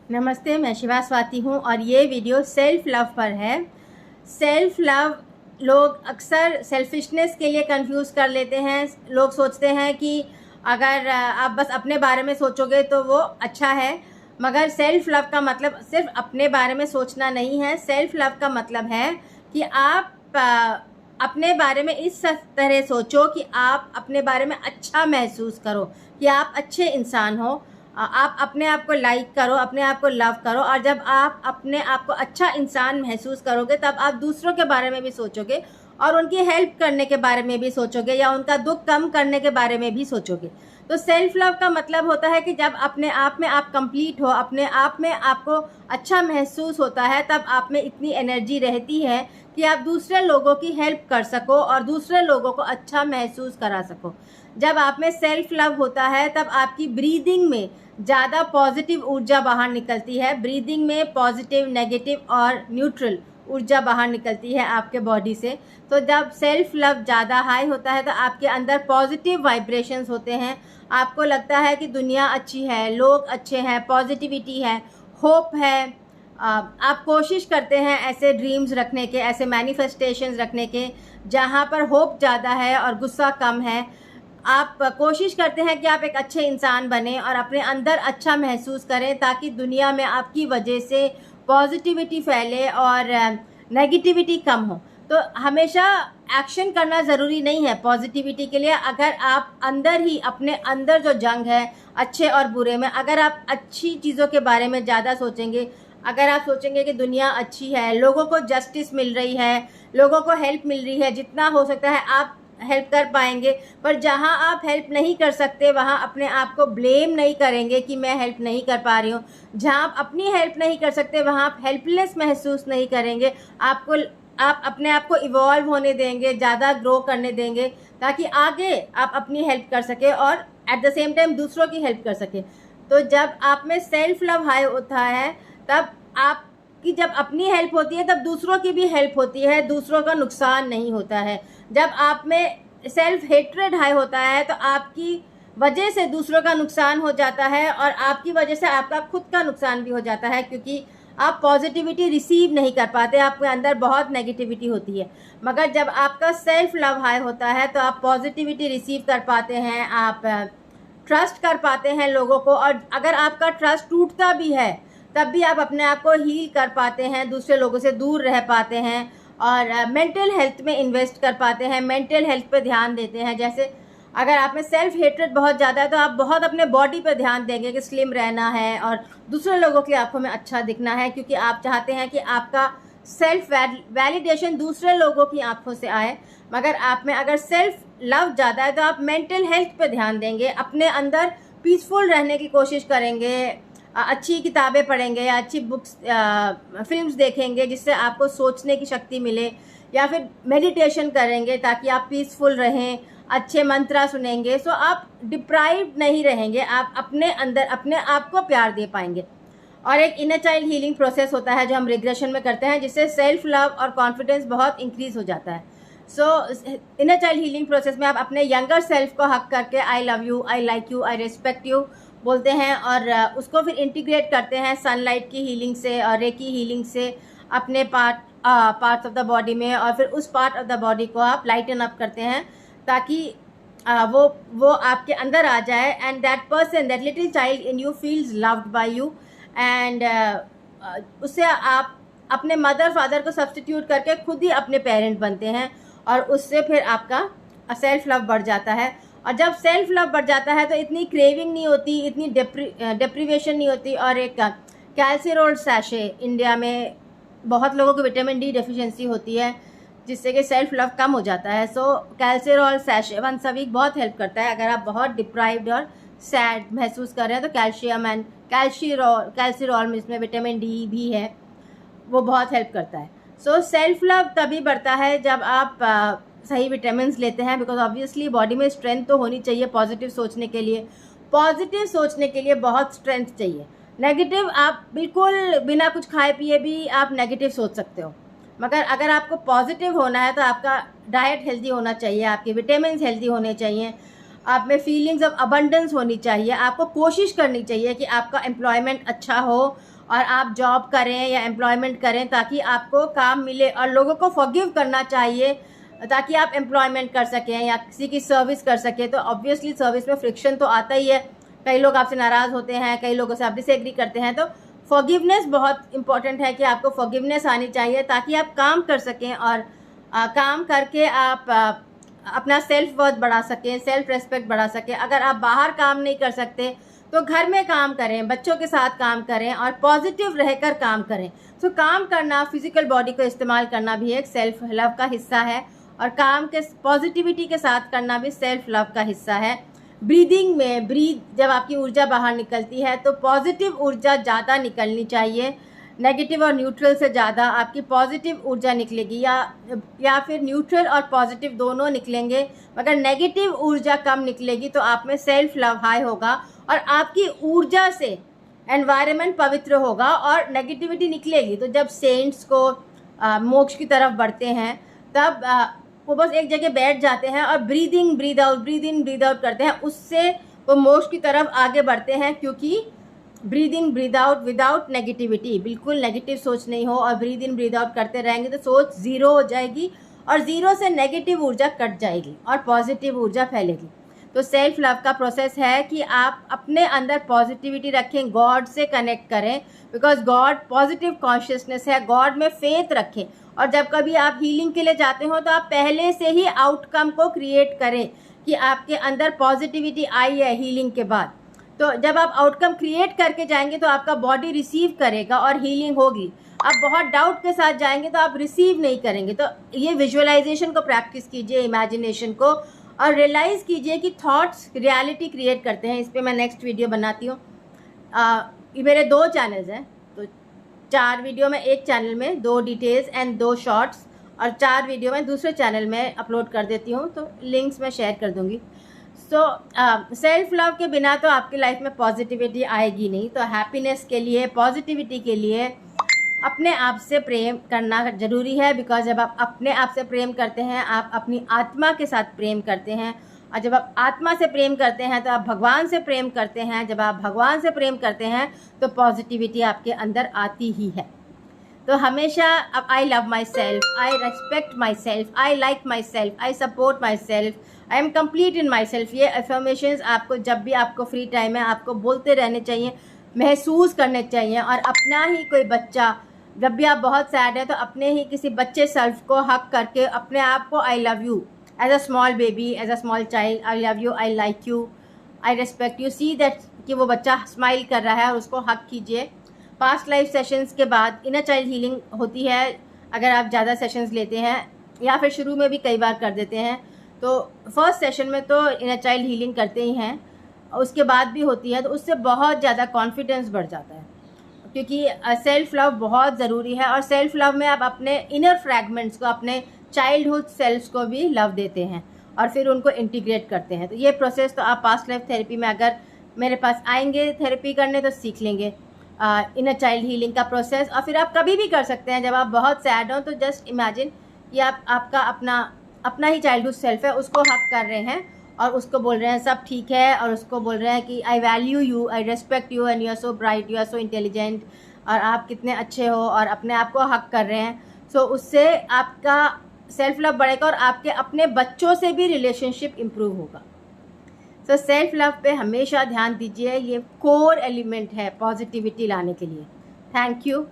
नमस्ते, मैं शिवा स्वाति हूँ और ये वीडियो सेल्फ लव पर है। सेल्फ लव लोग अक्सर सेल्फिशनेस के लिए कंफ्यूज कर लेते हैं। लोग सोचते हैं कि अगर आप बस अपने बारे में सोचोगे तो वो अच्छा है, मगर सेल्फ लव का मतलब सिर्फ अपने बारे में सोचना नहीं है। सेल्फ लव का मतलब है कि आप अपने बारे में इस तरह सोचो कि आप अपने बारे में अच्छा महसूस करो, कि आप अच्छे इंसान हो। आप अपने आप को लाइक करो, अपने आप को लव करो, और जब आप अपने आप को अच्छा इंसान महसूस करोगे तब आप दूसरों के बारे में भी सोचोगे और उनकी हेल्प करने के बारे में भी सोचोगे या उनका दुख कम करने के बारे में भी सोचोगे। तो सेल्फ लव का मतलब होता है कि जब अपने आप में आप कंप्लीट हो, अपने आप में आपको अच्छा महसूस होता है, तब आप में इतनी एनर्जी रहती है कि आप दूसरे लोगों की हेल्प कर सको और दूसरे लोगों को अच्छा महसूस करा सको। जब आप में सेल्फ लव होता है तब आपकी ब्रीदिंग में ज़्यादा पॉजिटिव ऊर्जा बाहर निकलती है। ब्रीदिंग में पॉजिटिव, नेगेटिव और न्यूट्रल ऊर्जा बाहर निकलती है आपके बॉडी से। तो जब सेल्फ लव ज़्यादा हाई होता है तो आपके अंदर पॉजिटिव वाइब्रेशंस होते हैं। आपको लगता है कि दुनिया अच्छी है, लोग अच्छे हैं, पॉजिटिविटी है, होप है। आप कोशिश करते हैं ऐसे ड्रीम्स रखने के, ऐसे मैनिफेस्टेशंस रखने के जहाँ पर होप ज़्यादा है और गुस्सा कम है। आप कोशिश करते हैं कि आप एक अच्छे इंसान बने और अपने अंदर अच्छा महसूस करें, ताकि दुनिया में आपकी वजह से पॉजिटिविटी फैले और नेगेटिविटी कम हो। तो हमेशा एक्शन करना ज़रूरी नहीं है पॉजिटिविटी के लिए। अगर आप अंदर ही, अपने अंदर जो जंग है अच्छे और बुरे में, अगर आप अच्छी चीज़ों के बारे में ज़्यादा सोचेंगे, अगर आप सोचेंगे कि दुनिया अच्छी है, लोगों को जस्टिस मिल रही है, लोगों को हेल्प मिल रही है, जितना हो सकता है आप हेल्प कर पाएंगे। पर जहां आप हेल्प नहीं कर सकते वहां अपने आप को ब्लेम नहीं करेंगे कि मैं हेल्प नहीं कर पा रही हूँ। जहां आप अपनी हेल्प नहीं कर सकते वहां आप हेल्पलेस महसूस नहीं करेंगे। आप अपने आप को इवॉल्व होने देंगे, ज़्यादा ग्रो करने देंगे, ताकि आगे आप अपनी हेल्प कर सके और एट द सेम टाइम दूसरों की हेल्प कर सके। तो जब आप में सेल्फ लव हाई होता है तब आपकी जब अपनी हेल्प होती है तब दूसरों की भी हेल्प होती है, दूसरों का नुकसान नहीं होता है। जब आप में सेल्फ हेट्रेड हाई होता है तो आपकी वजह से दूसरों का नुकसान हो जाता है और आपकी वजह से आपका खुद का नुकसान भी हो जाता है, क्योंकि आप पॉजिटिविटी रिसीव नहीं कर पाते, आपके अंदर बहुत नेगेटिविटी होती है। मगर जब आपका सेल्फ लव हाई होता है तो आप पॉजिटिविटी रिसीव कर पाते हैं, आप ट्रस्ट कर पाते हैं लोगों को, और अगर आपका ट्रस्ट टूटता भी है तब भी आप अपने आप को हील कर पाते हैं, दूसरे लोगों से दूर रह पाते हैं और मेंटल हेल्थ में इन्वेस्ट कर पाते हैं, मेंटल हेल्थ पे ध्यान देते हैं। जैसे अगर आप में सेल्फ हेट्रेड बहुत ज़्यादा है तो आप बहुत अपने बॉडी पे ध्यान देंगे कि स्लिम रहना है और दूसरे लोगों की आंखों में अच्छा दिखना है, क्योंकि आप चाहते हैं कि आपका सेल्फ वैलिडेशन दूसरे लोगों की आंखों से आए। मगर आप में अगर सेल्फ लव ज़्यादा है तो आप मेंटल हेल्थ पे ध्यान देंगे, अपने अंदर पीसफुल रहने की कोशिश करेंगे, अच्छी किताबें पढ़ेंगे या अच्छी बुक्स, फिल्म्स देखेंगे जिससे आपको सोचने की शक्ति मिले, या फिर मेडिटेशन करेंगे ताकि आप पीसफुल रहें, अच्छे मंत्रा सुनेंगे। सो आप डिप्राइव्ड नहीं रहेंगे, आप अपने अंदर अपने आप को प्यार दे पाएंगे। और एक इनर चाइल्ड हीलिंग प्रोसेस होता है जो हम रिग्रेशन में करते हैं, जिससे सेल्फ लव और कॉन्फिडेंस बहुत इंक्रीज हो जाता है। सो इनर चाइल्ड हीलिंग प्रोसेस में आप अपने यंगर सेल्फ को हक करके आई love you, I like you, I respect you बोलते हैं और उसको फिर इंटीग्रेट करते हैं सनलाइट की हीलिंग से और रे की हीलिंग से अपने पार्ट्स ऑफ द बॉडी में, और फिर उस पार्ट ऑफ द बॉडी को आप लाइटन अप करते हैं ताकि वो आपके अंदर आ जाए, and that person, that little child in you feels loved by you, and उससे आप अपने मदर फादर को सब्स्टिट्यूट करके खुद ही अपने पेरेंट बनते हैं और उससे फिर आपका सेल्फ लव बढ़ जाता है। और जब सेल्फ लव बढ़ जाता है तो इतनी क्रेविंग नहीं होती, इतनी डिप्रीवेशन नहीं होती। और एक कैल्सिरोल सैशे, इंडिया में बहुत लोगों को विटामिन डी डेफिशिएंसी होती है जिससे कि सेल्फ लव कम हो जाता है। सो कैल्सिरोल सैशे वंस अ वीक बहुत हेल्प करता है। अगर आप बहुत डिप्राइव्ड और सैड महसूस कर रहे हैं तो कैल्शियम एंड कैल्सिरोल में, इसमें विटामिन डी भी है, वो बहुत हेल्प करता है। सो सेल्फ लव तभी बढ़ता है जब आप सही विटामिन लेते हैं, बिकॉज ऑब्वियसली बॉडी में स्ट्रेंथ तो होनी चाहिए पॉजिटिव सोचने के लिए। पॉजिटिव सोचने के लिए बहुत स्ट्रेंथ चाहिए। नेगेटिव आप बिल्कुल बिना कुछ खाए पिए भी आप नेगेटिव सोच सकते हो, मगर अगर आपको पॉजिटिव होना है तो आपका डाइट हेल्दी होना चाहिए, आपके विटामिन हेल्दी होने चाहिए, आप में फीलिंग्स ऑफ अबंडेंस होनी चाहिए। आपको कोशिश करनी चाहिए कि आपका एम्प्लॉयमेंट अच्छा हो और आप जॉब करें या एम्प्लॉयमेंट करें ताकि आपको काम मिले, और लोगों को फॉरगिव करना चाहिए ताकि आप एम्प्लॉयमेंट कर सकें या किसी की सर्विस कर सकें। तो ऑब्वियसली सर्विस में फ्रिक्शन तो आता ही है, कई लोग आपसे नाराज़ होते हैं, कई लोगों से आप डिसएग्री करते हैं। तो फॉरगिवनेस बहुत इंपॉर्टेंट है कि आपको फॉरगिवनेस आनी चाहिए ताकि आप काम कर सकें और काम करके आप अपना सेल्फ वर्थ बढ़ा सकें, सेल्फ रेस्पेक्ट बढ़ा सकें। अगर आप बाहर काम नहीं कर सकते तो घर में काम करें, बच्चों के साथ काम करें और पॉजिटिव रहकर काम करें। तो काम करना, फिजिकल बॉडी को इस्तेमाल करना भी एक सेल्फ लव का हिस्सा है, और काम के पॉजिटिविटी के साथ करना भी सेल्फ लव का हिस्सा है। ब्रीदिंग में जब आपकी ऊर्जा बाहर निकलती है तो पॉजिटिव ऊर्जा ज़्यादा निकलनी चाहिए, नेगेटिव और न्यूट्रल से ज़्यादा आपकी पॉजिटिव ऊर्जा निकलेगी, या फिर न्यूट्रल और पॉजिटिव दोनों निकलेंगे, मगर नेगेटिव ऊर्जा कम निकलेगी। तो आप में सेल्फ लव हाई होगा और आपकी ऊर्जा से एनवायरनमेंट पवित्र होगा और नेगेटिविटी निकलेगी। तो जब सेंट्स को मोक्ष की तरफ बढ़ते हैं तब वो बस एक जगह बैठ जाते हैं और ब्रीद इन ब्रीद आउट करते हैं, उससे वो मोक्ष की तरफ आगे बढ़ते हैं। क्योंकि breathe in breathe out without negativity, बिल्कुल नेगेटिव सोच नहीं हो और ब्रीद इन ब्रीद आउट करते रहेंगे तो सोच ज़ीरो हो जाएगी और ज़ीरो से नेगेटिव ऊर्जा कट जाएगी और पॉजिटिव ऊर्जा फैलेगी। तो सेल्फ लव का प्रोसेस है कि आप अपने अंदर पॉजिटिविटी रखें, गॉड से कनेक्ट करें, बिकॉज गॉड पॉजिटिव कॉन्शियसनेस है, गॉड में फेथ रखें। और जब कभी आप हीलिंग के लिए जाते हो तो आप पहले से ही आउटकम को क्रिएट करें कि आपके अंदर पॉजिटिविटी आई है हीलिंग के बाद। तो जब आप आउटकम क्रिएट करके जाएंगे तो आपका बॉडी रिसीव करेगा और हीलिंग होगी। आप बहुत डाउट के साथ जाएंगे तो आप रिसीव नहीं करेंगे। तो ये विजुअलाइजेशन को प्रैक्टिस कीजिए, इमेजिनेशन को, और रियलाइज़ कीजिए कि थॉट्स रियलिटी क्रिएट करते हैं। इस पर मैं नेक्स्ट वीडियो बनाती हूँ। ये मेरे 2 चैनल्स हैं, तो 4 वीडियो में एक चैनल में 2 डिटेल्स एंड 2 शॉर्ट्स, और 4 वीडियो में दूसरे चैनल में अपलोड कर देती हूँ, तो लिंक्स मैं शेयर कर दूँगी। सेल्फ लव के बिना तो आपकी लाइफ में पॉजिटिविटी आएगी नहीं। तो हैप्पीनेस के लिए, पॉजिटिविटी के लिए अपने आप से प्रेम करना ज़रूरी है, बिकॉज जब आप अपने आप से प्रेम करते हैं आप अपनी आत्मा के साथ प्रेम करते हैं, और जब आप आत्मा से प्रेम करते हैं तो आप भगवान से प्रेम करते हैं। जब आप भगवान से प्रेम करते हैं तो पॉजिटिविटी आपके अंदर आती ही है। तो हमेशा अब I love my self, I respect my self, I like my self, I support my self, I am complete in my self, ये अफर्मेशंस आपको जब भी आपको फ्री टाइम है आपको बोलते रहने चाहिए, महसूस करने चाहिए। और अपना ही कोई बच्चा, जब भी आप बहुत सैड है तो अपने ही किसी बच्चे सेल्फ को हक करके अपने आप को I love you as a small baby, as a small child, I love you, I like you, I respect you, see that कि वो बच्चा स्माइल कर रहा है और उसको हक कीजिए। पास्ट लाइफ सेशंस के बाद इनर चाइल्ड हीलिंग होती है अगर आप ज़्यादा सेशंस लेते हैं, या फिर शुरू में भी कई बार कर देते हैं। तो फर्स्ट सेशन में तो इनर चाइल्ड हीलिंग करते ही हैं, उसके बाद भी होती है, तो उससे बहुत ज़्यादा कॉन्फिडेंस बढ़ जाता है, क्योंकि सेल्फ लव बहुत ज़रूरी है। और सेल्फ लव में आप अपने इनर फ्रैगमेंट्स को, अपने चाइल्डहुड सेल्फ्स को भी लव देते हैं और फिर उनको इंटीग्रेट करते हैं। तो ये प्रोसेस तो आप पास्ट लाइफ थेरेपी में अगर मेरे पास आएंगे थेरेपी करने तो सीख लेंगे इनर चाइल्ड हीलिंग का प्रोसेस। और फिर आप कभी भी कर सकते हैं जब आप बहुत सैड हो, तो जस्ट इमेजिन कि आप आपका अपना ही चाइल्डहुड सेल्फ है, उसको हक कर रहे हैं और उसको बोल रहे हैं सब ठीक है, और उसको बोल रहे हैं कि I value you, I respect you and you are so bright, you are so intelligent, और आप कितने अच्छे हो, और अपने आप को हक कर रहे हैं। सो उससे आपका सेल्फ लव बढ़ेगा और आपके अपने बच्चों से भी रिलेशनशिप इम्प्रूव होगा। सो सेल्फ लव पे हमेशा ध्यान दीजिए, ये कोर एलिमेंट है पॉजिटिविटी लाने के लिए। Thank you.